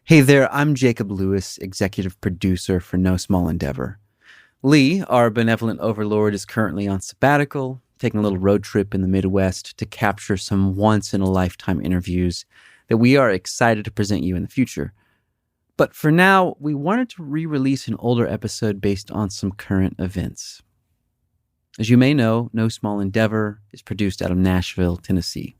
Hey there, I'm Jacob Lewis, executive producer for No Small Endeavor. Lee, our benevolent overlord, is currently on sabbatical, taking a little road trip in the Midwest to capture some once-in-a-lifetime interviews that we are excited to present you in the future. But for now, we wanted to re-release an older episode based on some current events. As you may know, No Small Endeavor is produced out of Nashville, Tennessee.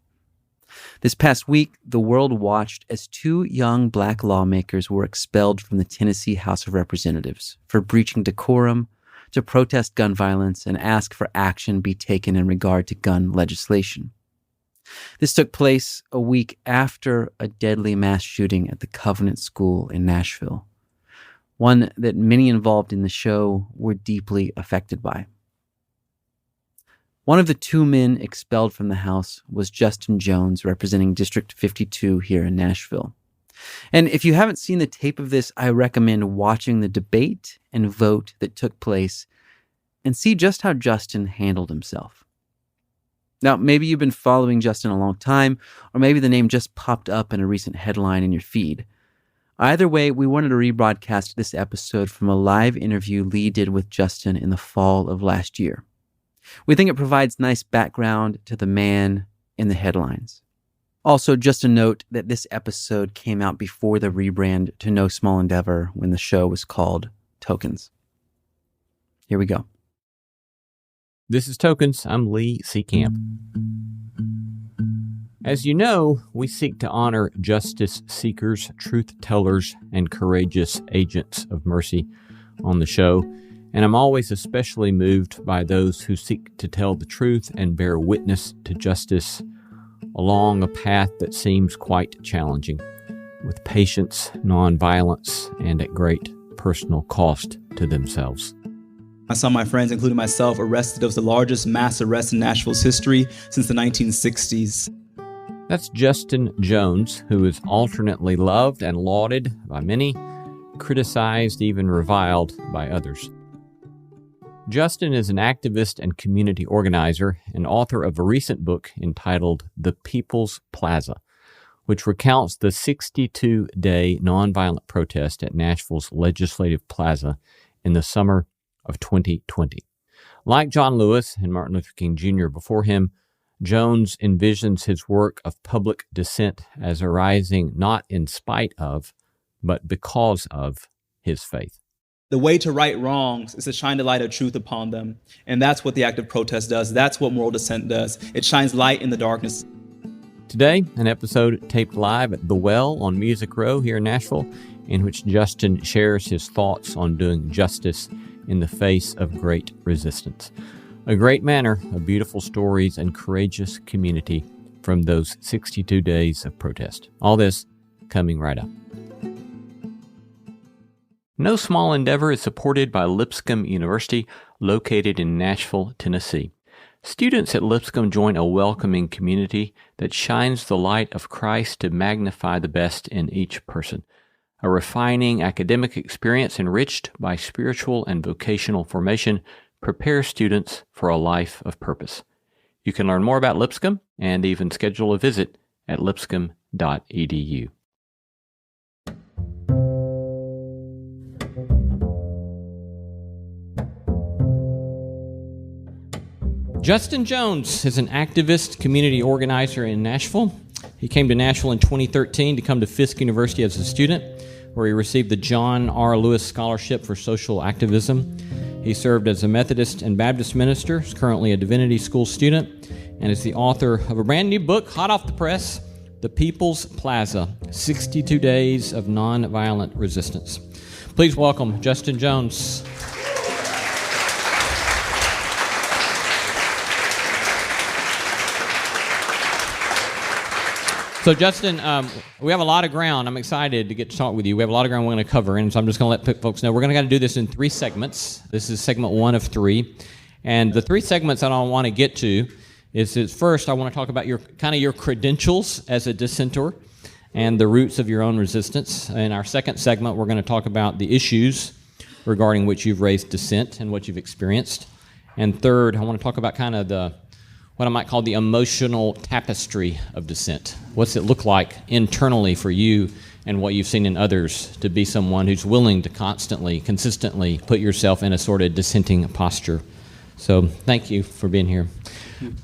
This past week, the world watched as two young black lawmakers were expelled from the Tennessee House of Representatives for breaching decorum, to protest gun violence and ask for action be taken in regard to gun legislation. This took place a week after a deadly mass shooting at the Covenant School in Nashville, one that many involved in the show were deeply affected by. One of the two men expelled from the House was Justin Jones, representing District 52 here in Nashville. And if you haven't seen the tape of this, I recommend watching the debate and vote that took place and see just how Justin handled himself. Now, maybe you've been following Justin a long time, or maybe the name just popped up in a recent headline in your feed. Either way, we wanted to rebroadcast this episode from a live interview Lee did with Justin in the fall of last year. We think it provides nice background to the man in the headlines. Also, just a note that this episode came out before the rebrand to No Small Endeavor when the show was called Tokens. Here we go. This is Tokens. I'm Lee Seacamp. As you know, we seek to honor justice seekers, truth tellers, and courageous agents of mercy on the show. And I'm always especially moved by those who seek to tell the truth and bear witness to justice along a path that seems quite challenging, with patience, nonviolence, and at great personal cost to themselves. I saw my friends, including myself, arrested. It was the largest mass arrest in Nashville's history since the 1960s. That's Justin Jones, who is alternately loved and lauded by many, criticized, even reviled by others. Justin is an activist and community organizer and author of a recent book entitled The People's Plaza, which recounts the 62-day nonviolent protest at Nashville's Legislative Plaza in the summer of 2020. Like John Lewis and Martin Luther King Jr. before him, Jones envisions his work of public dissent as arising not in spite of, but because of his faith. The way to right wrongs is to shine the light of truth upon them. And that's what the act of protest does. That's what moral dissent does. It shines light in the darkness. Today, an episode taped live at The Well on Music Row here in Nashville, in which Justin shares his thoughts on doing justice in the face of great resistance. A great manner of beautiful stories and courageous community from those 62 days of protest. All this coming right up. No Small Endeavor is supported by Lipscomb University, located in Nashville, Tennessee. Students at Lipscomb join a welcoming community that shines the light of Christ to magnify the best in each person. A refining academic experience enriched by spiritual and vocational formation prepares students for a life of purpose. You can learn more about Lipscomb and even schedule a visit at lipscomb.edu. Justin Jones is an activist, community organizer in Nashville. He came to Nashville in 2013 to come to Fisk University as a student, where he received the John R. Lewis Scholarship for Social Activism. He served as a Methodist and Baptist minister, is currently a Divinity School student, and is the author of a brand new book, hot off the press, The People's Plaza, 62 Days of Nonviolent Resistance. Please welcome Justin Jones. So, Justin, we have a lot of ground. I'm excited to get to talk with you. We have a lot of ground we're going to cover, and so I'm just going to let folks know we're going to do this in 3 segments. This is segment 1 of 3, and the 3 segments I want to get to is first I want to talk about your credentials as a dissenter and the roots of your own resistance. In our second segment, we're going to talk about the issues regarding which you've raised dissent and what you've experienced. And third, I want to talk about kind of what I might call the emotional tapestry of dissent. What's it look like internally for you and what you've seen in others to be someone who's willing to constantly, consistently put yourself in a sort of dissenting posture. So thank you for being here.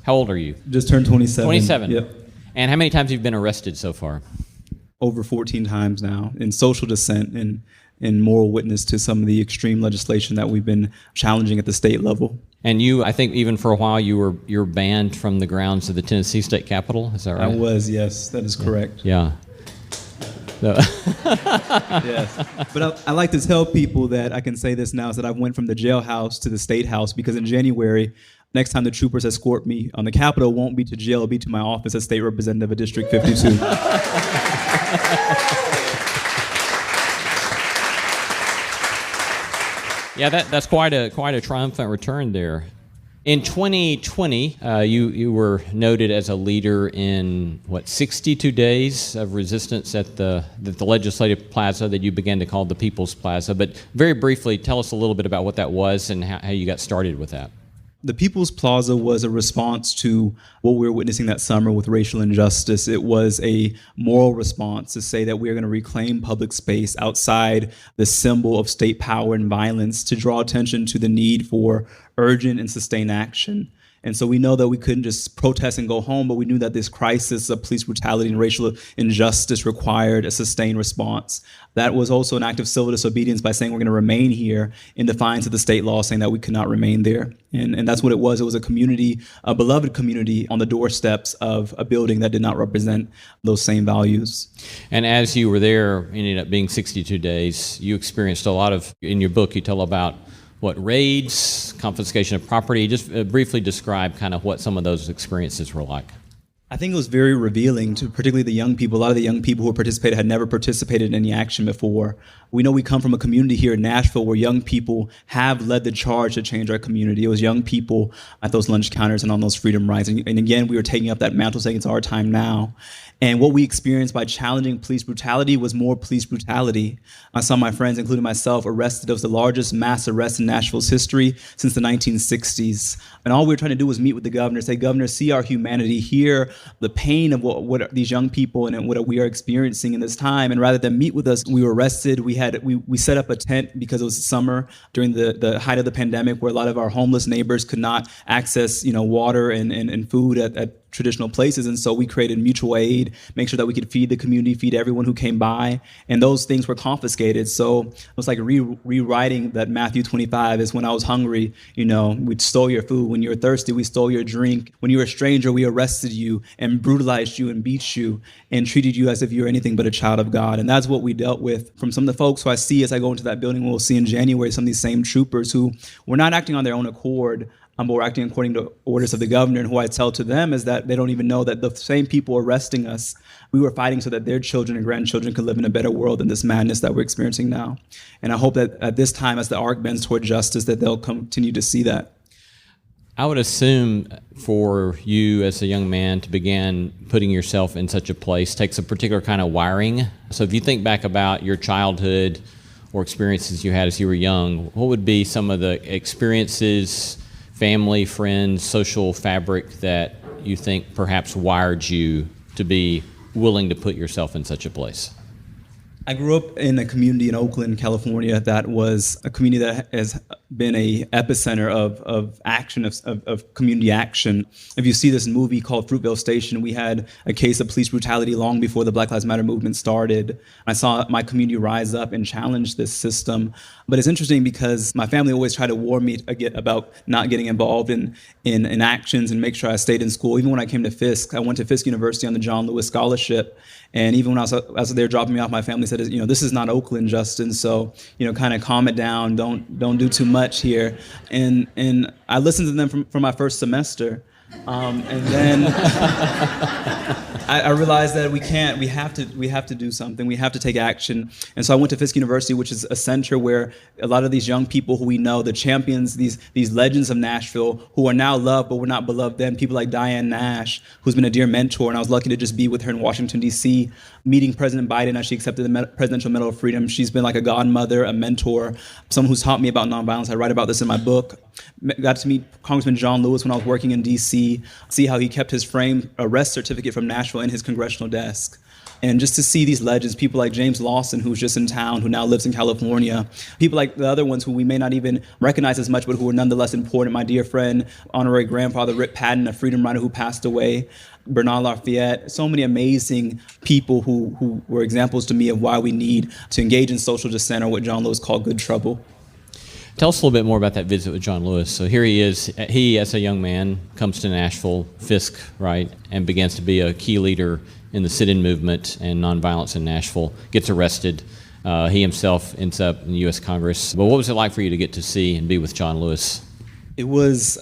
How old are you? Just turned 27. 27. Yep. And how many times have you been arrested so far? Over 14 times now in social dissent and in moral witness to some of the extreme legislation that we've been challenging at the state level. And you, I think even for a while, you were banned from the grounds of the Tennessee State Capitol. Is that right? I was, yes. That is correct. Yeah. So Yes. But I like to tell people that I can say this now is that I went from the jailhouse to the state house because in January, next time the troopers escort me on the Capitol, it won't be to jail, it'll be to my office as state representative of District 52. yeah, that's quite a triumphant return there. In 2020, you were noted as a leader in, 62 days of resistance at the legislative plaza that you began to call the People's Plaza. But very briefly, tell us a little bit about what that was and how you got started with that. The People's Plaza was a response to what we were witnessing that summer with racial injustice. It was a moral response to say that we are going to reclaim public space outside the symbol of state power and violence to draw attention to the need for urgent and sustained action. And so we know that we couldn't just protest and go home, but we knew that this crisis of police brutality and racial injustice required a sustained response. That was also an act of civil disobedience by saying we're going to remain here in defiance of the state law, saying that we could not remain there. And that's what it was. It was a community, a beloved community on the doorsteps of a building that did not represent those same values. And as you were there, it ended up being 62 days, you experienced a lot of, in your book, you tell about raids, confiscation of property. Just briefly describe kind of what some of those experiences were like. I think it was very revealing to particularly the young people. A lot of the young people who participated had never participated in any action before. We know we come from a community here in Nashville where young people have led the charge to change our community. It was young people at those lunch counters and on those freedom rides. And again, we were taking up that mantle saying it's our time now. And what we experienced by challenging police brutality was more police brutality. I saw my friends, including myself, arrested. It was the largest mass arrest in Nashville's history since the 1960s. And all we were trying to do was meet with the governor, say, Governor, see our humanity, hear the pain of what these young people and what we are experiencing in this time. And rather than meet with us, we were arrested. We set up a tent because it was summer during the height of the pandemic where a lot of our homeless neighbors could not access, water and food at traditional places. And so we created mutual aid, make sure that we could feed the community, feed everyone who came by. And those things were confiscated. So it was like rewriting that Matthew 25 is when I was hungry, we stole your food. When you were thirsty, we stole your drink. When you were a stranger, we arrested you and brutalized you and beat you and treated you as if you were anything but a child of God. And that's what we dealt with from some of the folks who I see as I go into that building. We'll see in January some of these same troopers who were not acting on their own accord, but we're acting according to orders of the governor. And who I tell to them is that they don't even know that the same people arresting us, we were fighting so that their children and grandchildren could live in a better world than this madness that we're experiencing now. And I hope that at this time, as the arc bends toward justice, that they'll continue to see that. I would assume for you as a young man to begin putting yourself in such a place takes a particular kind of wiring. So if you think back about your childhood or experiences you had as you were young, what would be some of the experiences, family, friends, social fabric that you think perhaps wired you to be willing to put yourself in such a place? I grew up in a community in Oakland, California, that was a community that has been a epicenter of action, of community action. If you see this movie called Fruitvale Station, we had a case of police brutality long before the Black Lives Matter movement started. I saw my community rise up and challenge this system. But it's interesting because my family always tried to warn me about not getting involved in actions and make sure I stayed in school. Even when I came to Fisk, I went to Fisk University on the John Lewis Scholarship. And even when I was there dropping me off, my family said, this is not Oakland, Justin. So, kind of calm it down. Don't do too much here. And I listened to them from my first semester. And then I realized that we have to do something. We have to take action. And so I went to Fisk University, which is a center where a lot of these young people who we know, the champions, these legends of Nashville, who are now loved but were not beloved then, people like Diane Nash, who's been a dear mentor, and I was lucky to just be with her in Washington, D.C., meeting President Biden as she accepted the Presidential Medal of Freedom. She's been like a godmother, a mentor, someone who's taught me about nonviolence. I write about this in my book. Got to meet Congressman John Lewis when I was working in D.C., see how he kept his framed arrest certificate from Nashville in his congressional desk. And just to see these legends, people like James Lawson, who's just in town, who now lives in California, people like the other ones who we may not even recognize as much, but who are nonetheless important. My dear friend, honorary grandfather Rip Patton, a freedom rider who passed away, Bernard Lafayette, so many amazing people who were examples to me of why we need to engage in social dissent, or what John Lewis called good trouble. Tell us a little bit more about that visit with John Lewis. So here he is. He, as a young man, comes to Nashville, Fisk, right, and begins to be a key leader in the sit-in movement and nonviolence in Nashville, gets arrested. He himself ends up in the U.S. Congress. But what was it like for you to get to see and be with John Lewis? It was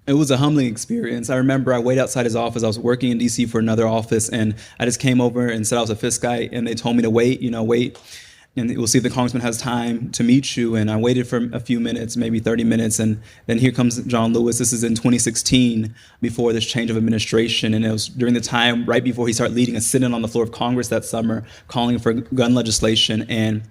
a humbling experience. I remember I waited outside his office. I was working in D.C. for another office, and I just came over and said I was a Fiskite, and they told me to wait, and we'll see if the congressman has time to meet you. And I waited for a few minutes, maybe 30 minutes, and then here comes John Lewis. This is in 2016, before this change of administration, and it was during the time right before he started leading a sit-in on the floor of Congress that summer, calling for gun legislation. And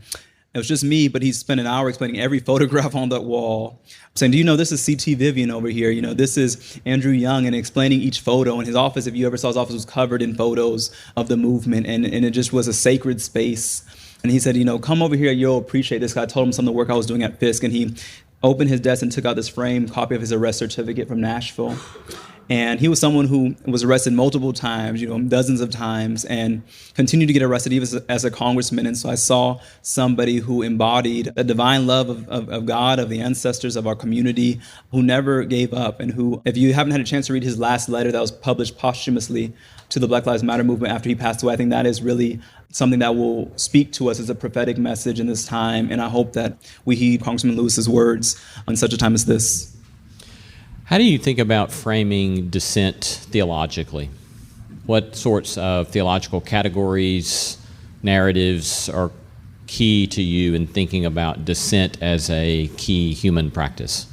it was just me, but he spent an hour explaining every photograph on that wall, saying, do you know this is C.T. Vivian over here? This is Andrew Young, and explaining each photo. And his office, if you ever saw his office, was covered in photos of the movement, and it just was a sacred space. And he said, come over here, you'll appreciate this. I told him some of the work I was doing at Fisk, and he opened his desk and took out this framed copy of his arrest certificate from Nashville. And he was someone who was arrested multiple times, dozens of times, and continued to get arrested even as a congressman. And so I saw somebody who embodied a divine love of God, of the ancestors of our community, who never gave up, and who, if you haven't had a chance to read his last letter that was published posthumously to the Black Lives Matter movement after he passed away, I think that is really something that will speak to us as a prophetic message in this time. And I hope that we heed Congressman Lewis's words in such a time as this. How do you think about framing dissent theologically? What sorts of theological categories, narratives are key to you in thinking about dissent as a key human practice?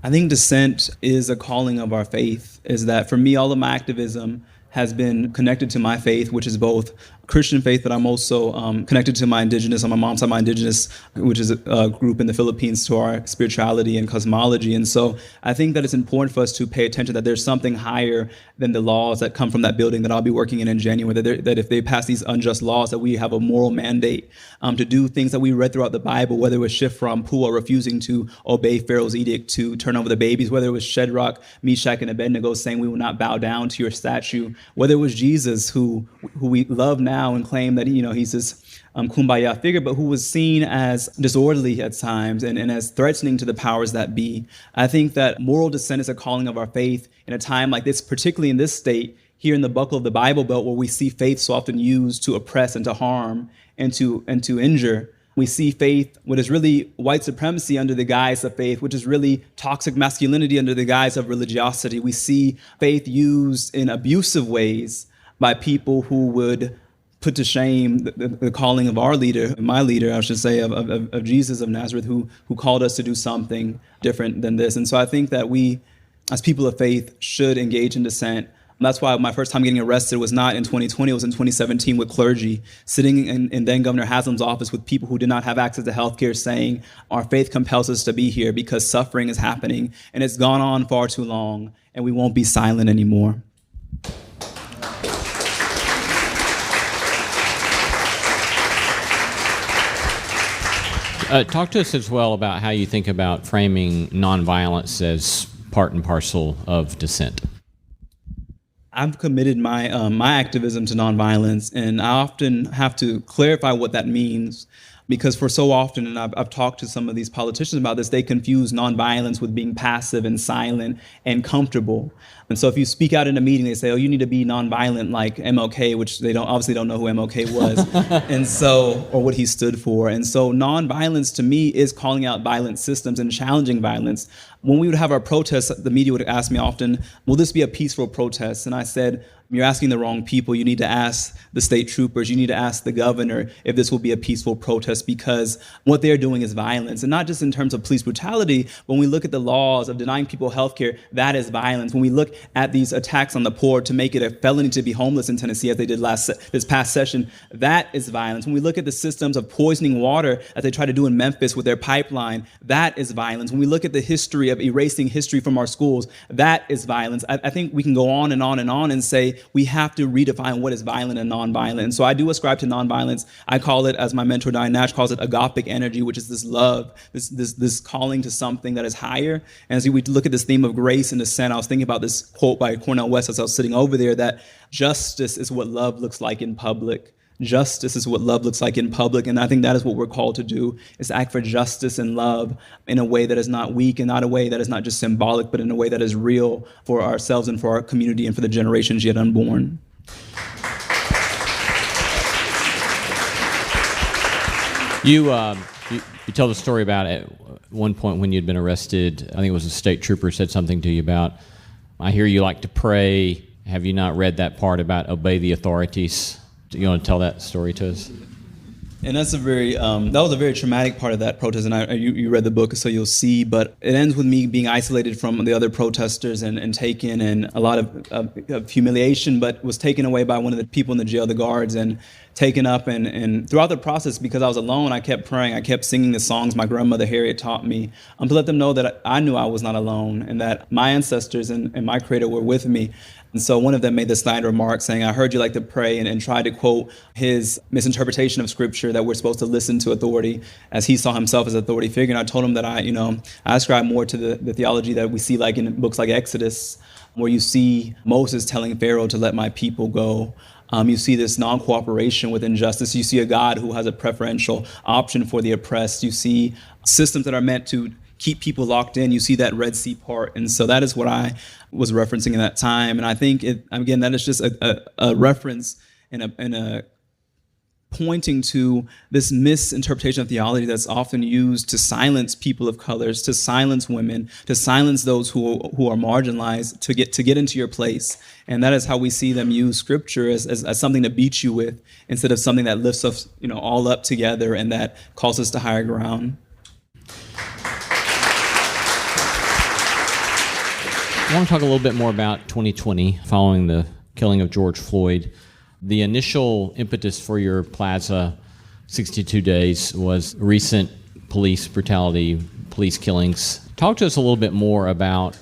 I think dissent is a calling of our faith. Is that for me, all of my activism has been connected to my faith, which is both Christian faith, but I'm also connected to my indigenous, on my mom's side, my indigenous, which is a group in the Philippines, to our spirituality and cosmology. And so I think that it's important for us to pay attention that there's something higher than the laws that come from that building that I'll be working in January, that if they pass these unjust laws, that we have a moral mandate to do things that we read throughout the Bible, whether it was Shiphrah, Puah refusing to obey Pharaoh's edict to turn over the babies, whether it was Shadrach, Meshach, and Abednego saying we will not bow down to your statue, whether it was Jesus who we love now and claim that he's this kumbaya figure, but who was seen as disorderly at times and as threatening to the powers that be. I think that moral dissent is a calling of our faith in a time like this, particularly in this state, here in the buckle of the Bible Belt, where we see faith so often used to oppress and to harm and to injure. We see faith, what is really white supremacy under the guise of faith, which is really toxic masculinity under the guise of religiosity. We see faith used in abusive ways by people who would put to shame the calling of our leader, my leader, I should say, of Jesus of Nazareth, who called us to do something different than this. And so I think that we, as people of faith, should engage in dissent. And that's why my first time getting arrested was not in 2020, it was in 2017 with clergy, sitting in then Governor Haslam's office with people who did not have access to health care, saying, our faith compels us to be here because suffering is happening and it's gone on far too long and we won't be silent anymore. Talk to us as well about how you think about framing nonviolence as part and parcel of dissent. I've committed my activism to nonviolence, and I often have to clarify what that means, because for so often, and I've talked to some of these politicians about this, they confuse nonviolence with being passive and silent and comfortable. And so if you speak out in a meeting, they say, oh, you need to be nonviolent like MLK, which they obviously don't know who MLK was, and so, or what he stood for. And so nonviolence to me is calling out violent systems and challenging violence. When we would have our protests, the media would ask me often, will this be a peaceful protest? And I said, you're asking the wrong people. You need to ask the state troopers. You need to ask the governor if this will be a peaceful protest, because what they're doing is violence. And not just in terms of police brutality. When we look at the laws of denying people health care, that is violence. When we look at these attacks on the poor to make it a felony to be homeless in Tennessee, as they did this past session, that is violence. When we look at the systems of poisoning water, as they try to do in Memphis with their pipeline, that is violence. When we look at the history of erasing history from our schools, that is violence. I think we can go on and on and on and say we have to redefine what is violent and nonviolent. And so I do ascribe to nonviolence. I call it, as my mentor Diane Nash calls it, agapic energy, which is this love, this calling to something that is higher. And as we look at this theme of grace and descent, I was thinking about this quote by Cornel West as I was sitting over there, that justice is what love looks like in public. Justice is what love looks like in public, and I think that is what we're called to do, is to act for justice and love in a way that is not weak and not a way that is not just symbolic, but in a way that is real for ourselves and for our community and for the generations yet unborn. You tell the story about at one point when you'd been arrested, I think it was a state trooper said something to you about, I hear you like to pray. Have you not read that part about obey the authorities? Do you want to tell that story to us? And that's that was a very traumatic part of that protest, and you read the book, so you'll see, but it ends with me being isolated from the other protesters and taken, and a lot of humiliation, but was taken away by one of the people in the jail, the guards, and taken up, and throughout the process, because I was alone, I kept praying, I kept singing the songs my grandmother Harriet taught me, to let them know that I knew I was not alone, and that my ancestors and my Creator were with me. And so one of them made this snide remark saying, I heard you like to pray, and tried to quote his misinterpretation of scripture that we're supposed to listen to authority as he saw himself as an authority figure. And I told him that I ascribe more to the theology that we see like in books like Exodus, where you see Moses telling Pharaoh to let my people go. You see this non-cooperation with injustice. You see a God who has a preferential option for the oppressed. You see systems that are meant to keep people locked in. You see that Red Sea part. And so that is what I was referencing in that time. And I think, that is just a reference and a pointing to this misinterpretation of theology that's often used to silence people of colors, to silence women, to silence those who are marginalized, to get into your place. And that is how we see them use scripture as something to beat you with, instead of something that lifts us, all up together and that calls us to higher ground. I want to talk a little bit more about 2020, following the killing of George Floyd. The initial impetus for your Plaza 62 days was recent police brutality, police killings. Talk to us a little bit more about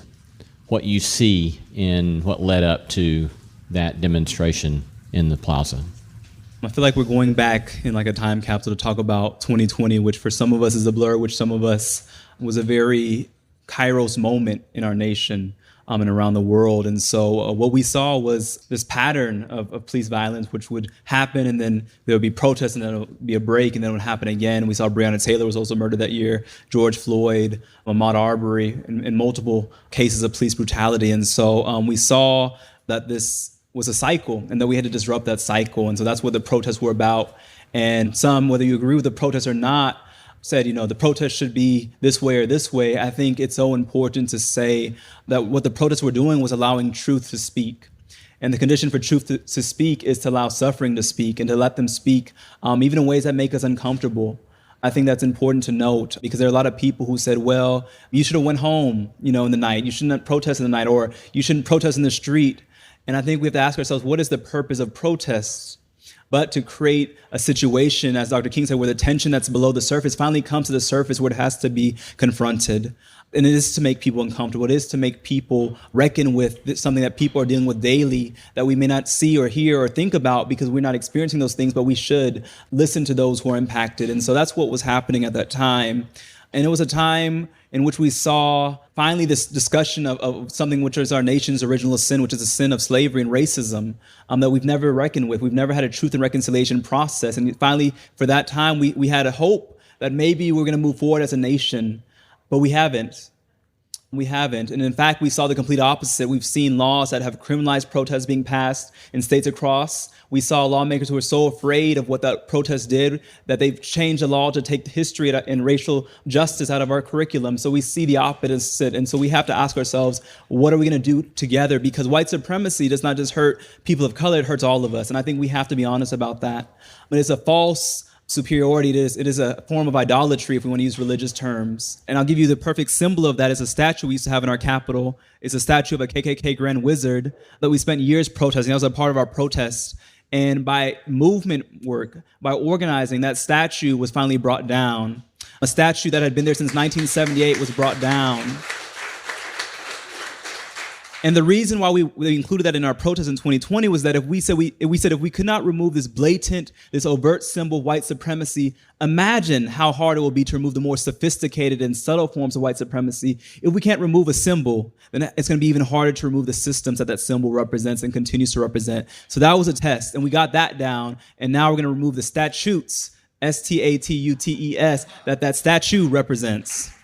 what you see in what led up to that demonstration in the Plaza. I feel like we're going back in like a time capsule to talk about 2020, which for some of us is a blur, which some of us was a very Kairos moment in our nation. And around the world. And so what we saw was this pattern of police violence, which would happen, and then there would be protests, and then it would be a break, and then it would happen again. We saw Breonna Taylor was also murdered that year, George Floyd, Ahmaud Arbery, and multiple cases of police brutality. And so we saw that this was a cycle, and that we had to disrupt that cycle. And so that's what the protests were about. And some, whether you agree with the protests or not, said, the protest should be this way or this way. I think it's so important to say that what the protests were doing was allowing truth to speak. And the condition for truth to speak is to allow suffering to speak, and to let them speak, even in ways that make us uncomfortable. I think that's important to note, because there are a lot of people who said, well, you should have went home, in the night. You shouldn't protest in the night, or you shouldn't protest in the street. And I think we have to ask ourselves, what is the purpose of protests? But to create a situation, as Dr. King said, where the tension that's below the surface finally comes to the surface, where it has to be confronted. And it is to make people uncomfortable. It is to make people reckon with something that people are dealing with daily, that we may not see or hear or think about because we're not experiencing those things, but we should listen to those who are impacted. And so that's what was happening at that time. And it was a time in which we saw finally this discussion of something which is our nation's original sin, which is the sin of slavery and racism, that we've never reckoned with. We've never had a truth and reconciliation process. And finally, for that time, we had a hope that maybe we're going to move forward as a nation, but we haven't. We haven't. And in fact, we saw the complete opposite. We've seen laws that have criminalized protests being passed in states across. We saw lawmakers who were so afraid of what that protest did that they've changed the law to take history and racial justice out of our curriculum. So we see the opposite. And so we have to ask ourselves, what are we going to do together? Because white supremacy does not just hurt people of color, it hurts all of us. And I think we have to be honest about that. But it's a false superiority. It is a form of idolatry, if we want to use religious terms. And I'll give you the perfect symbol of that. Is a statue we used to have in our Capitol. It's a statue of a KKK Grand Wizard that we spent years protesting. That was a part of our protest. And by movement work, by organizing, that statue was finally brought down. A statue that had been there since 1978 was brought down. And the reason why we included that in our protest in 2020 was that if we said if we could not remove this blatant, this overt symbol of white supremacy, imagine how hard it will be to remove the more sophisticated and subtle forms of white supremacy. If we can't remove a symbol, then it's going to be even harder to remove the systems that symbol represents and continues to represent. So that was a test, and we got that down. And now we're going to remove the statutes, statutes, that statue represents.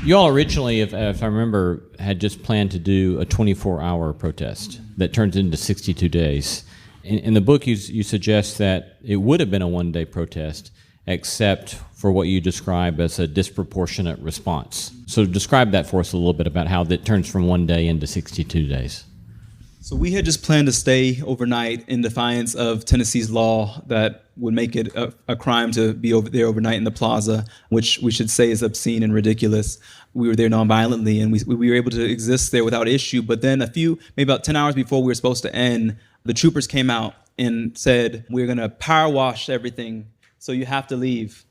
You all originally, if I remember, had just planned to do a 24-hour protest that turns into 62 days. In the book, you suggest that it would have been a one-day protest, except for what you describe as a disproportionate response. So describe that for us a little bit about how that turns from one day into 62 days. So we had just planned to stay overnight in defiance of Tennessee's law that would make it a crime to be over there overnight in the plaza, which we should say is obscene and ridiculous. We were there nonviolently, and we were able to exist there without issue. But then maybe about 10 hours before we were supposed to end, the troopers came out and said, "We're going to power wash everything, so you have to leave."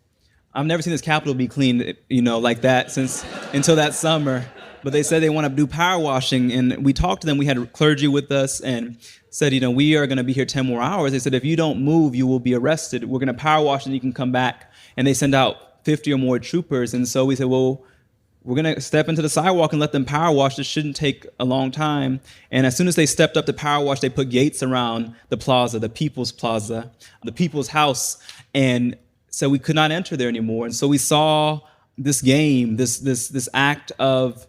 I've never seen this Capitol be cleaned, like that until that summer. But they said they want to do power washing, and we talked to them. We had clergy with us and said, we are going to be here 10 more hours. They said, if you don't move, you will be arrested. We're going to power wash and you can come back. And they send out 50 or more troopers. And so we said, well, we're going to step into the sidewalk and let them power wash. This shouldn't take a long time. And as soon as they stepped up to power wash, they put gates around the plaza, the People's Plaza, the People's House. And so we could not enter there anymore. And so we saw this game, this act of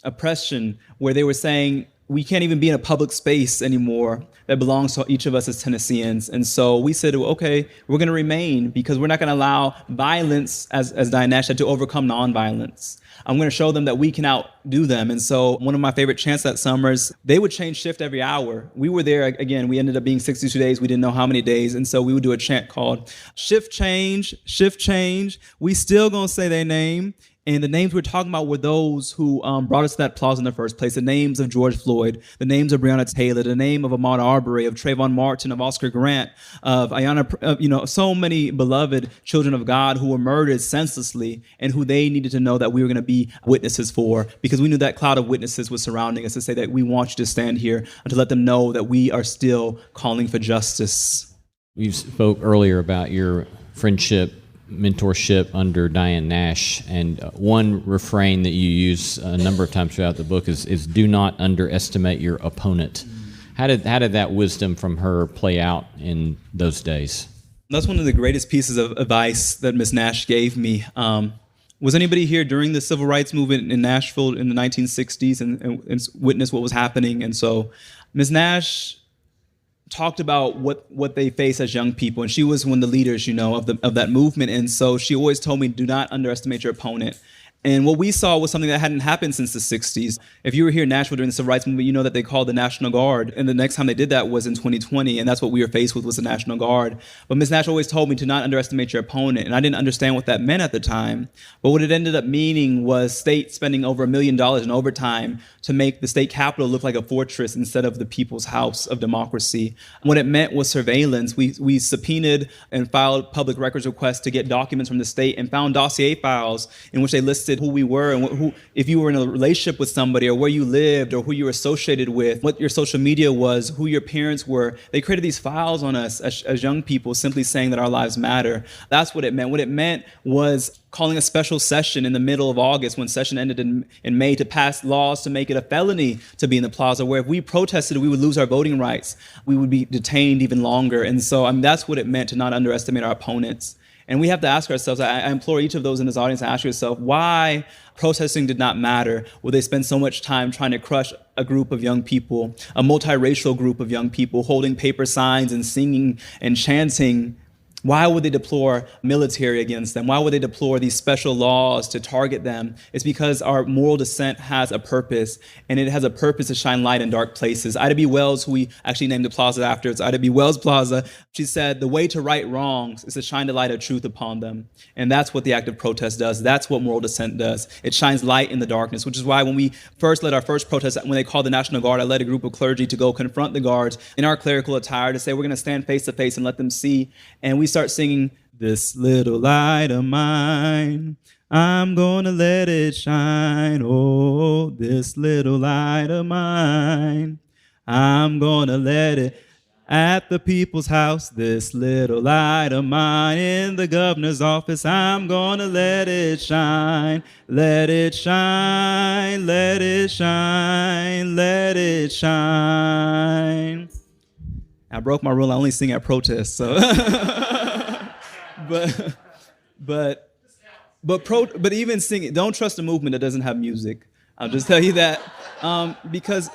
oppression, where they were saying we can't even be in a public space anymore that belongs to each of us as Tennesseans. And so we said, well, okay, we're going to remain because we're not going to allow violence, as Diane said, to overcome nonviolence. I'm going to show them that we can outdo them. And so one of my favorite chants that summer is they would change shift every hour. We were there, again, we ended up being 62 days. We didn't know how many days. And so we would do a chant called shift change, we still going to say their name. And the names we're talking about were those who brought us to that plaza in the first place. The names of George Floyd, the names of Breonna Taylor, the name of Ahmaud Arbery, of Trayvon Martin, of Oscar Grant, of Ayanna, so many beloved children of God who were murdered senselessly and who they needed to know that we were going to be witnesses for, because we knew that cloud of witnesses was surrounding us to say that we want you to stand here and to let them know that we are still calling for justice. You spoke earlier about your friendship, mentorship under Diane Nash, and one refrain that you use a number of times throughout the book is do not underestimate your opponent. How did that wisdom from her play out in those days? That's one of the greatest pieces of advice that Ms. Nash gave me. Was anybody here during the civil rights movement in Nashville in the 1960s and witnessed what was happening? And so Ms. Nash talked about what they face as young people, and she was one of the leaders, of that movement. And so she always told me, do not underestimate your opponent. And what we saw was something that hadn't happened since the 60s. If you were here in Nashville during the Civil Rights Movement, you know that they called the National Guard. And the next time they did that was in 2020, and that's what we were faced with, was the National Guard. But Ms. Nash always told me to not underestimate your opponent, and I didn't understand what that meant at the time. But what it ended up meaning was states spending over $1 million in overtime to make the state capitol look like a fortress instead of the people's house of democracy. What it meant was surveillance. We subpoenaed and filed public records requests to get documents from the state and found dossier files in which they listed who we were and who, if you were in a relationship with somebody, or where you lived, or who you were associated with, what your social media was, who your parents were. They created these files on us as young people, simply saying that our lives matter. That's what it meant. What it meant was calling a special session in the middle of August, when session ended in May, to pass laws to make it a felony to be in the plaza, where if we protested, we would lose our voting rights. We would be detained even longer. And so that's what it meant to not underestimate our opponents. And we have to ask ourselves, I implore each of those in this audience to ask yourself, why protesting did not matter? Would they spend so much time trying to crush a group of young people, a multiracial group of young people, holding paper signs and singing and chanting? Why would they deploy military against them? Why would they deploy these special laws to target them? It's because our moral dissent has a purpose, and it has a purpose to shine light in dark places. Ida B. Wells, who we actually named the plaza after, it's Ida B. Wells Plaza, she said, the way to right wrongs is to shine the light of truth upon them. And that's what the act of protest does. That's what moral dissent does. It shines light in the darkness, which is why when we first led our first protest, when they called the National Guard, I led a group of clergy to go confront the guards in our clerical attire to say, we're going to stand face to face and let them see. And we start singing, this little light of mine, I'm gonna let it shine, oh, this little light of mine. I'm gonna let it at the people's house, this little light of mine. In the governor's office, I'm gonna let it shine, let it shine, let it shine, let it shine. I broke my rule. I only sing at protests, so. But even singing, don't trust a movement that doesn't have music. I'll just tell you that, because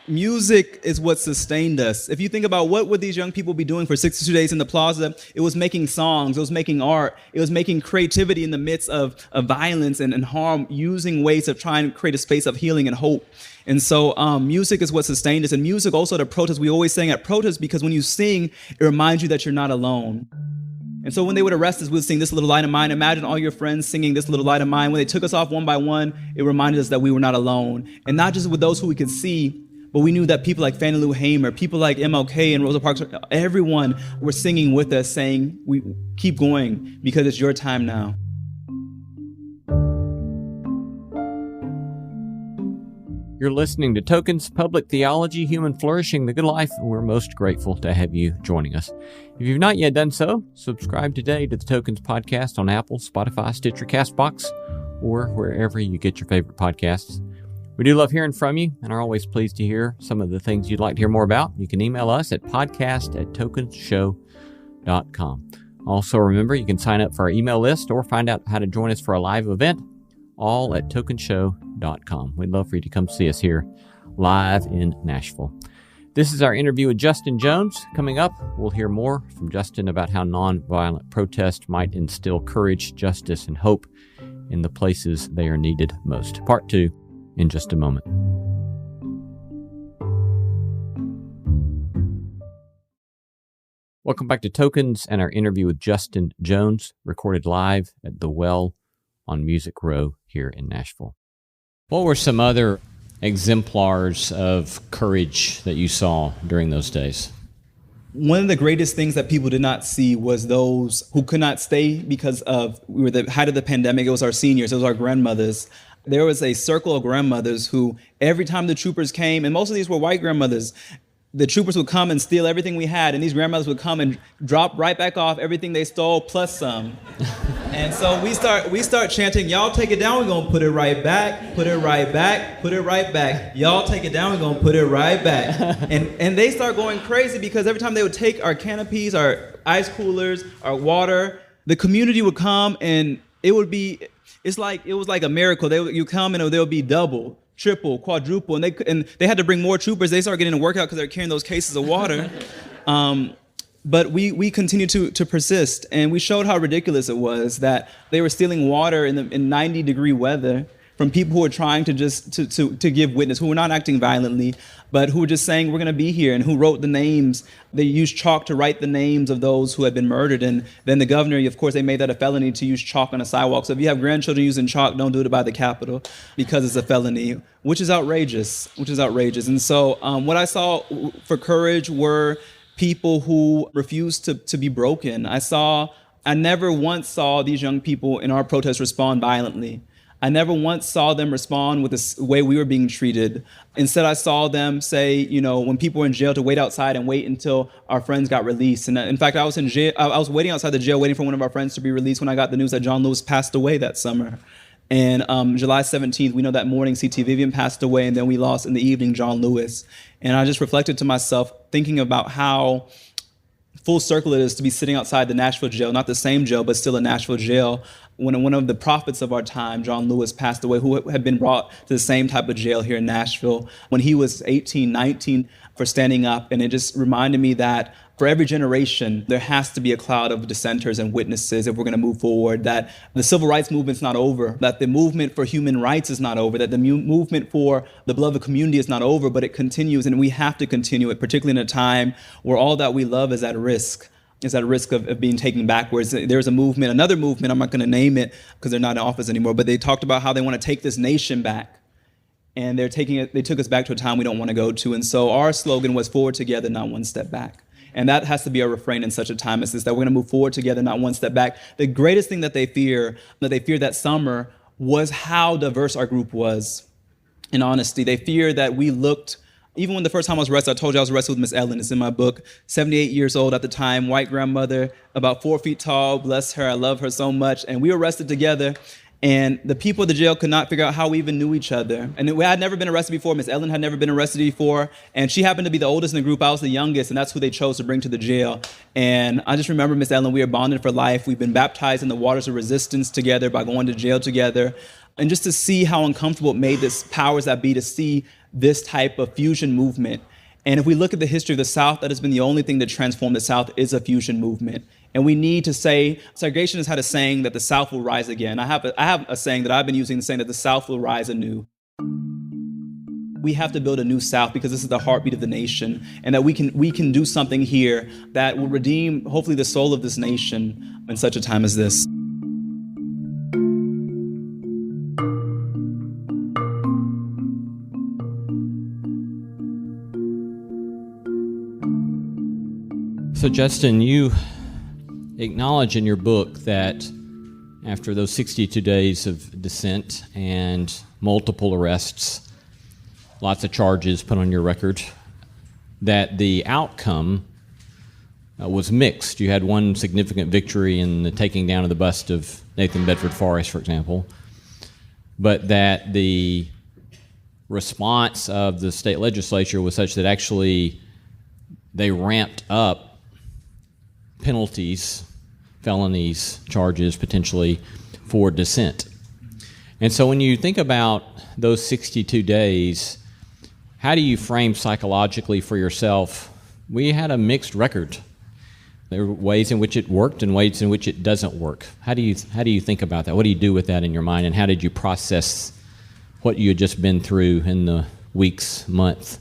music is what sustained us. If you think about what would these young people be doing for 62 days in the Plaza, it was making songs, it was making art, it was making creativity in the midst of violence and harm, using ways of trying to create a space of healing and hope. And so music is what sustained us. And music also to protest, we always sang at protests because when you sing, it reminds you that you're not alone. And so when they would arrest us, we would sing This Little Light of Mine. Imagine all your friends singing This Little Light of Mine. When they took us off one by one, it reminded us that we were not alone. And not just with those who we could see, but we knew that people like Fannie Lou Hamer, people like MLK and Rosa Parks, everyone were singing with us saying, "We keep going because it's your time now." You're listening to Tokens, Public Theology, Human Flourishing, The Good Life, and we're most grateful to have you joining us. If you've not yet done so, subscribe today to the Tokens podcast on Apple, Spotify, Stitcher, CastBox, or wherever you get your favorite podcasts. We do love hearing from you and are always pleased to hear some of the things you'd like to hear more about. You can email us at podcast@tokensshow.com. Also, remember, you can sign up for our email list or find out how to join us for a live event, all at tokensshow.com. We'd love for you to come see us here live in Nashville. This is our interview with Justin Jones. Coming up, we'll hear more from Justin about how nonviolent protest might instill courage, justice, and hope in the places they are needed most. Part 2 in just a moment. Welcome back to Tokens and our interview with Justin Jones, recorded live at The Well on Music Row here in Nashville. What were some other exemplars of courage that you saw during those days? One of the greatest things that people did not see was those who could not stay because we were the height of the pandemic. It was our seniors, it was our grandmothers. There was a circle of grandmothers who, every time the troopers came, and most of these were white grandmothers, the troopers would come and steal everything we had, and these grandmothers would come and drop right back off everything they stole plus some. And so we start chanting, "Y'all take it down, we're gonna put it right back, put it right back, put it right back. Y'all take it down, we're gonna put it right back." And they start going crazy because every time they would take our canopies, our ice coolers, our water, the community would come and it was like a miracle. You come and there would be double, triple, quadruple, and they had to bring more troopers. They started getting a workout because they're carrying those cases of water. But we continued to persist, and we showed how ridiculous it was that they were stealing water in 90-degree weather from people who were trying to just to give witness, who were not acting violently, but who were just saying, "We're going to be here," and who wrote the names. They used chalk to write the names of those who had been murdered, and then the governor, of course, they made that a felony to use chalk on a sidewalk. So if you have grandchildren using chalk, don't do it by the Capitol because it's a felony, which is outrageous. And so what I saw for courage were people who refused to be broken. I never once saw these young people in our protests respond violently. I never once saw them respond with the way we were being treated. Instead, I saw them say, when people were in jail, to wait outside and wait until our friends got released. And in fact, I was in jail. I was waiting outside the jail, waiting for one of our friends to be released when I got the news that John Lewis passed away that summer. And July 17th, we know that morning C.T. Vivian passed away, and then we lost in the evening John Lewis. And I just reflected to myself, thinking about how full circle it is to be sitting outside the Nashville jail, not the same jail, but still a Nashville jail, when one of the prophets of our time, John Lewis, passed away, who had been brought to the same type of jail here in Nashville when he was 18, 19, for standing up. And it just reminded me that for every generation, there has to be a cloud of dissenters and witnesses if we're going to move forward, that the civil rights movement's not over, that the movement for human rights is not over, that the movement for the beloved community is not over, but it continues, and we have to continue it, particularly in a time where all that we love is at risk. Is at risk of being taken backwards. There's a movement, another movement, I'm not going to name it because they're not in office anymore, but they talked about how they want to take this nation back. And they took us back to a time we don't want to go to. And so our slogan was forward together, not one step back. And that has to be our refrain in such a time as this, that we're going to move forward together, not one step back. The greatest thing that they feared that summer was how diverse our group was. In honesty, they feared that we looked, even when the first time I was arrested, I told you I was arrested with Miss Ellen. It's in my book. 78 years old at the time, white grandmother, about 4 feet tall. Bless her. I love her so much. And we were arrested together. And the people at the jail could not figure out how we even knew each other. And we had never been arrested before. Miss Ellen had never been arrested before. And she happened to be the oldest in the group. I was the youngest, and that's who they chose to bring to the jail. And I just remember Miss Ellen, we are bonded for life. We've been baptized in the waters of resistance together by going to jail together. And just to see how uncomfortable it made this powers that be to see this type of fusion movement. And if we look at the history of the South, that has been the only thing that transformed the South is a fusion movement. And we need to say, segregation has had a saying that the South will rise again. I have a saying that I've been using, saying that the South will rise anew. We have to build a new South because this is the heartbeat of the nation, and that we can do something here that will redeem, hopefully, the soul of this nation in such a time as this. So, Justin, you acknowledge in your book that after those 62 days of dissent and multiple arrests, lots of charges put on your record, that the outcome was mixed. You had one significant victory in the taking down of the bust of Nathan Bedford Forrest, for example, but that the response of the state legislature was such that actually they ramped up penalties, felonies, charges potentially for dissent. And so when you think about those 62 days, how do you frame psychologically for yourself? We had a mixed record. There were ways in which it worked and ways in which it doesn't work. How do you think about that? What do you do with that in your mind, and how did you process what you had just been through in the weeks, month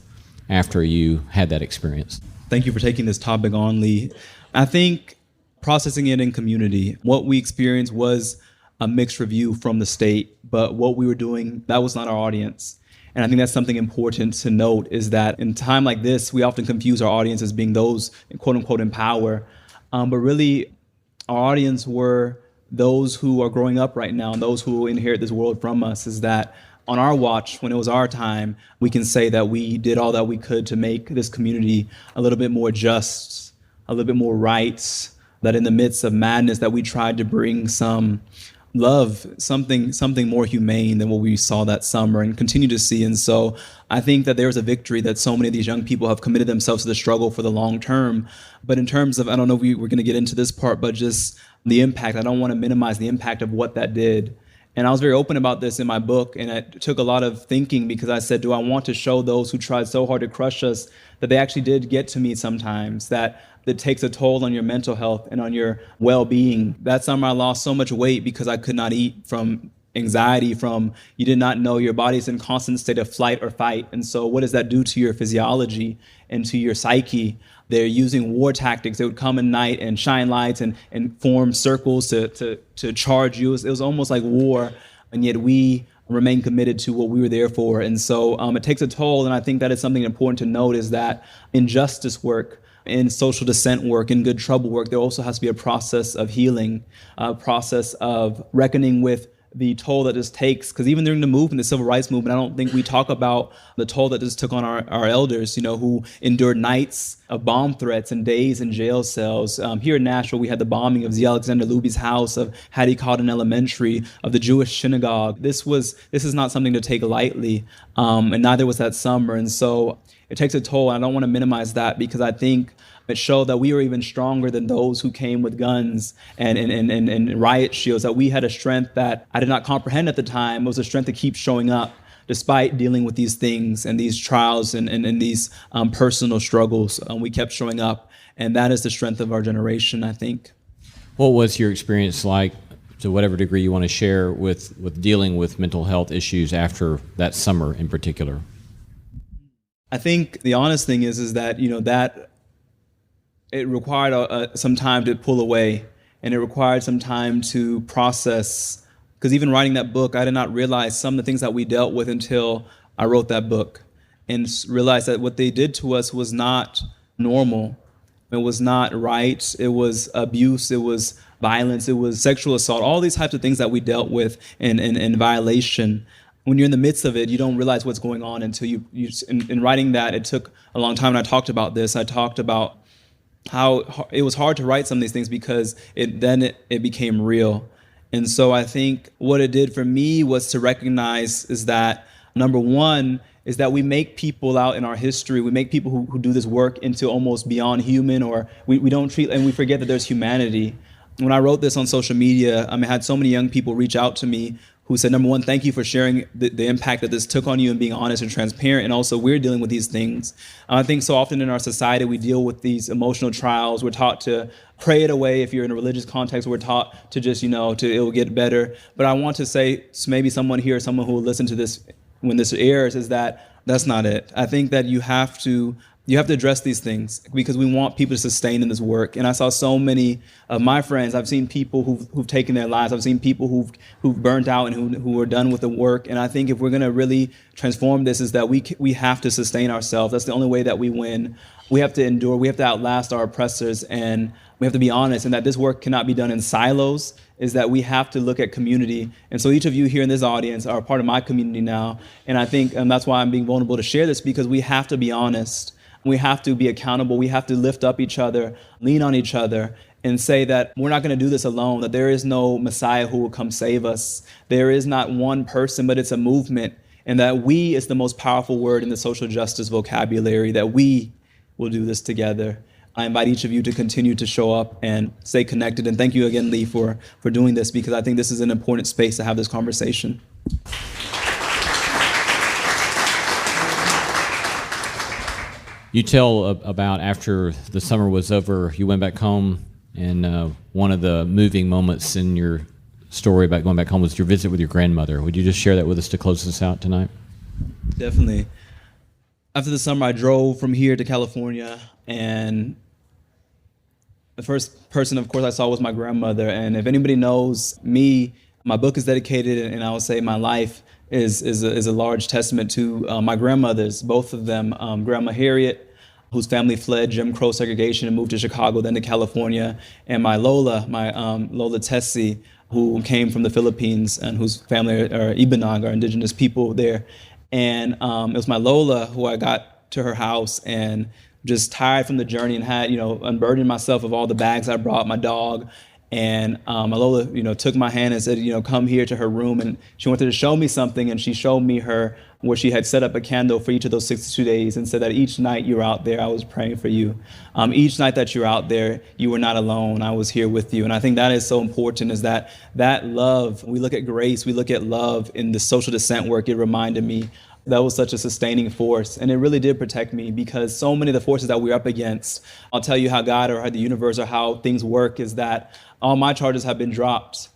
after you had that experience? Thank you for taking this topic on, Lee. I think processing it in community, what we experienced was a mixed review from the state, but what we were doing, that was not our audience. And I think that's something important to note, is that in time like this, we often confuse our audience as being those, quote unquote, in power. But really, our audience were those who are growing up right now and those who will inherit this world from us. Is that on our watch, when it was our time, we can say that we did all that we could to make this community a little bit more just, a little bit more rights, that in the midst of madness that we tried to bring some love, something more humane than what we saw that summer and continue to see. And so I think that there's a victory that so many of these young people have committed themselves to the struggle for the long term. But in terms of, I don't know if we're going to get into this part, but just the impact, I don't want to minimize the impact of what that did. And I was very open about this in my book, and it took a lot of thinking, because I said, do I want to show those who tried so hard to crush us that they actually did get to me sometimes, that it takes a toll on your mental health and on your well-being. That summer I lost so much weight because I could not eat, from anxiety, from you did not know your body's in constant state of flight or fight. And so what does that do to your physiology and to your psyche? They're using war tactics. They would come at night and shine lights and form circles to charge you. It was almost like war, and yet we remain committed to what we were there for. And so it takes a toll, and I think that is something important to note, is that in justice work, in social dissent work, in good trouble work, there also has to be a process of healing, a process of reckoning with the toll that this takes. Because even during the movement, the civil rights movement, I don't think we talk about the toll that this took on our elders, who endured nights of bomb threats and days in jail cells. Here in Nashville, we had the bombing of Z. Alexander Luby's house, of Hattie Cotton Elementary, of the Jewish synagogue. This is not something to take lightly, and neither was that summer. And so it takes a toll, and I don't want to minimize that, because I think it showed that we were even stronger than those who came with guns and riot shields, that we had a strength that I did not comprehend at the time. It was a strength to keep showing up despite dealing with these things and these trials and these personal struggles. We kept showing up, and that is the strength of our generation, I think. What was your experience like, to whatever degree you want to share, with dealing with mental health issues after that summer in particular? I think the honest thing is that, that it required some time to pull away, and it required some time to process. Because even writing that book, I did not realize some of the things that we dealt with until I wrote that book, and realized that what they did to us was not normal. It was not right. It was abuse. It was violence. It was sexual assault. All these types of things that we dealt with in violation. When you're in the midst of it, you don't realize what's going on until you in writing that, it took a long time. And I talked about this. I talked about how it was hard to write some of these things because it became real. And so I think what it did for me was to recognize is that, number one, is that we make people out in our history, we make people who do this work into almost beyond human, or we don't treat, and we forget that there's humanity. When I wrote this on social media, I had so many young people reach out to me who said, number one, thank you for sharing the impact that this took on you and being honest and transparent. And also, we're dealing with these things. I think so often in our society, we deal with these emotional trials. We're taught to pray it away. If you're in a religious context, we're taught to just, it'll get better. But I want to say, maybe someone here, someone who will listen to this when this airs, is that that's not it. I think that you have to address these things because we want people to sustain in this work. And I saw so many of my friends. I've seen people who've taken their lives. I've seen people who've burnt out and who are done with the work. And I think if we're going to really transform this, is that we have to sustain ourselves. That's the only way that we win. We have to endure. We have to outlast our oppressors, and we have to be honest. And that this work cannot be done in silos. Is that we have to look at community. And so each of you here in this audience are a part of my community now. And I think that's why I'm being vulnerable to share this, because we have to be honest. We have to be accountable. We have to lift up each other, lean on each other, and say that we're not going to do this alone, that there is no Messiah who will come save us. There is not one person, but it's a movement. And that we is the most powerful word in the social justice vocabulary, that we will do this together. I invite each of you to continue to show up and stay connected. And thank you again, Lee, for doing this, because I think this is an important space to have this conversation. You tell about after the summer was over, you went back home, and one of the moving moments in your story about going back home was your visit with your grandmother. Would you just share that with us to close this out tonight? Definitely. After the summer, I drove from here to California, and the first person, of course, I saw was my grandmother. And if anybody knows me, my book is dedicated, and I would say my life is a large testament to my grandmothers, both of them. Grandma Harriet, whose family fled Jim Crow segregation and moved to Chicago, then to California, and my Lola, Lola Tessie, who came from the Philippines and whose family are Ibanag, are indigenous people there. And it was my Lola who I got to her house and just tired from the journey and had, unburdened myself of all the bags I brought, my dog. And my Lola, took my hand and said, come here to her room. And she wanted to show me something. And she showed me where she had set up a candle for each of those 62 days and said that each night you were out there, I was praying for you. Each night that you're out there, you were not alone. I was here with you. And I think that is so important, is that love, we look at grace, we look at love in the social dissent work. It reminded me that was such a sustaining force. And it really did protect me, because so many of the forces that we're up against, I'll tell you how God or how the universe or how things work, is that all my charges have been dropped.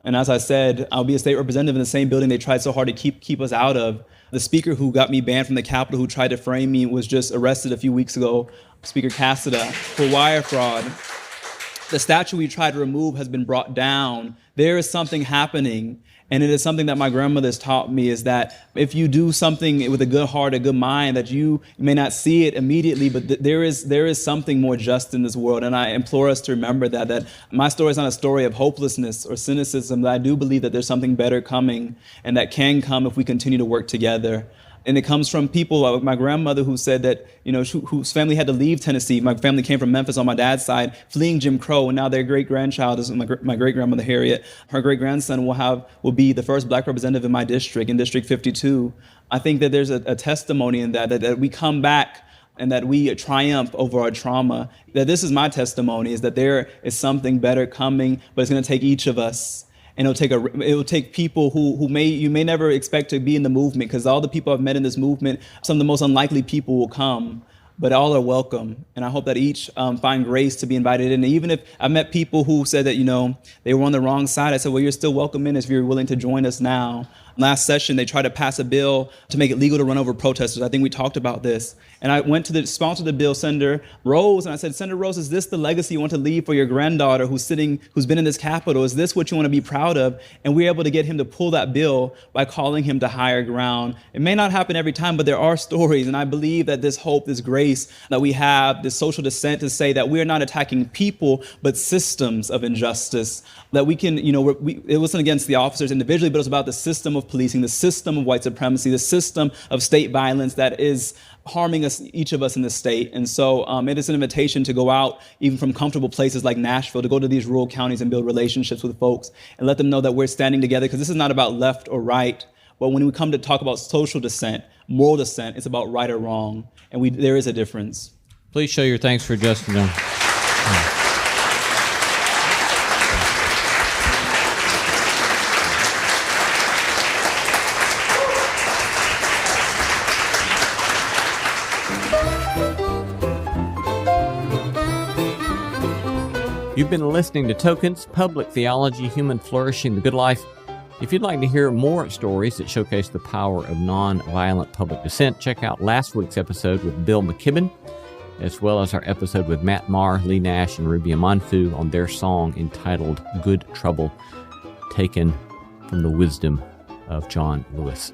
And as I said, I'll be a state representative in the same building they tried so hard to keep us out of. The speaker who got me banned from the Capitol, who tried to frame me, was just arrested a few weeks ago, Speaker Cassida, for wire fraud. The statue we tried to remove has been brought down. There is something happening. And it is something that my grandmother's taught me, is that if you do something with a good heart, a good mind, that you may not see it immediately, but there is something more just in this world. And I implore us to remember that my story is not a story of hopelessness or cynicism, that I do believe that there's something better coming, and that can come if we continue to work together. And it comes from people like my grandmother, who said that, whose family had to leave Tennessee. My family came from Memphis on my dad's side, fleeing Jim Crow, and now their great-grandchild is my great-grandmother Harriet. Her great-grandson will be the first black representative in my district, in District 52. I think that there's a testimony in that we come back and that we triumph over our trauma. That this is my testimony, is that there is something better coming, but it's going to take each of us. And it'll take people who you may never expect to be in the movement, because all the people I've met in this movement, some of the most unlikely people will come, but all are welcome. And I hope that each find grace to be invited in. And even if I've met people who said that, they were on the wrong side, I said, well, you're still welcome in if you're willing to join us now. Last session, they tried to pass a bill to make it legal to run over protesters. I think we talked about this. And I went to the sponsor of the bill, Senator Rose, and I said, Senator Rose, is this the legacy you want to leave for your granddaughter who's been in this Capitol? Is this what you want to be proud of? And we were able to get him to pull that bill by calling him to higher ground. It may not happen every time, but there are stories. And I believe that this hope, this grace that we have, this social dissent to say that we are not attacking people, but systems of injustice, that we can, it wasn't against the officers individually, but it was about the system of policing, the system of white supremacy, the system of state violence that is harming us, each of us in the state. And so it is an invitation to go out, even from comfortable places like Nashville, to go to these rural counties and build relationships with folks and let them know that we're standing together, because this is not about left or right. But when we come to talk about social dissent, moral dissent, it's about right or wrong. And there is a difference. Please show your thanks for Justin Jones. You've been listening to Tokens, Public Theology, Human Flourishing, the Good Life. If you'd like to hear more stories that showcase the power of nonviolent public dissent, check out last week's episode with Bill McKibben, as well as our episode with Matt Maher, Lee Nash, and Ruby Amanfu on their song entitled Good Trouble, taken from the wisdom of John Lewis.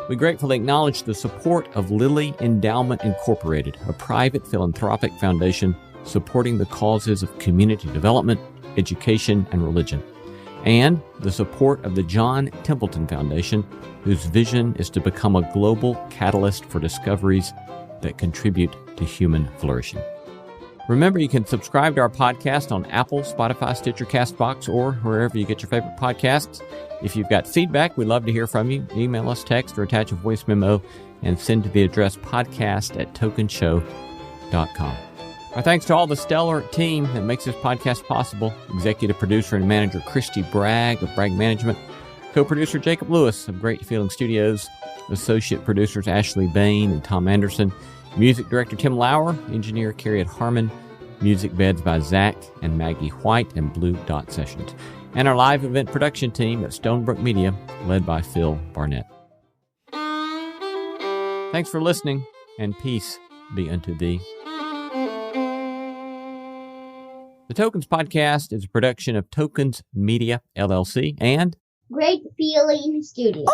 We gratefully acknowledge the support of Lilly Endowment Incorporated, a private philanthropic foundation supporting the causes of community development, education, and religion, and the support of the John Templeton Foundation, whose vision is to become a global catalyst for discoveries that contribute to human flourishing. Remember, you can subscribe to our podcast on Apple, Spotify, Stitcher, CastBox, or wherever you get your favorite podcasts. If you've got feedback, we'd love to hear from you. Email us, text, or attach a voice memo, and send to the address podcast@tokenshow.com. Our thanks to all the stellar team that makes this podcast possible. Executive producer and manager Christy Bragg of Bragg Management. Co-producer Jacob Lewis of Great Feeling Studios. Associate producers Ashley Bain and Tom Anderson. Music director Tim Lauer. Engineer Carriot Harmon. Music beds by Zach and Maggie White and Blue Dot Sessions. And our live event production team at Stonebrook Media, led by Phil Barnett. Thanks for listening, and peace be unto thee. The Tokens Podcast is a production of Tokens Media, LLC, and Great Feeling Studios.